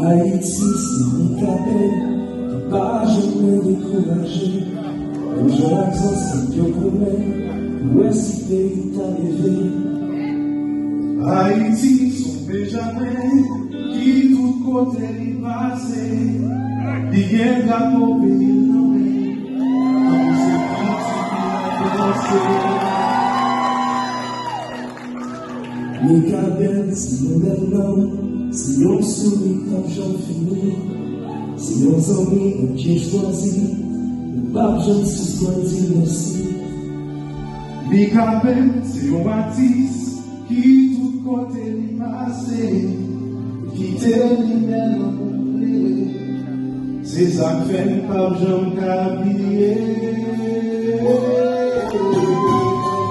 Atis, c'est Mika, pas jamais découragé. Je l'accent, c'est Dieu promet, où est-ce qu'il t'a levé? Atis, on fait jamais, qui tout côté y passe, il vient de mon pays nommé, comme c'est qui Mika belle, c'est le bel homme, si on sourit quand j'en finis, si on s'ennuie quand j'ai choisi, le pape j'en suis dit merci. Mika belle, c'est un Atis, qui tout côté y passe, qui t'élimine en plé, c'est ça que fait le pape j'en cabillé.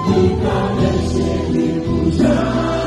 Mika belle, c'est les cousins.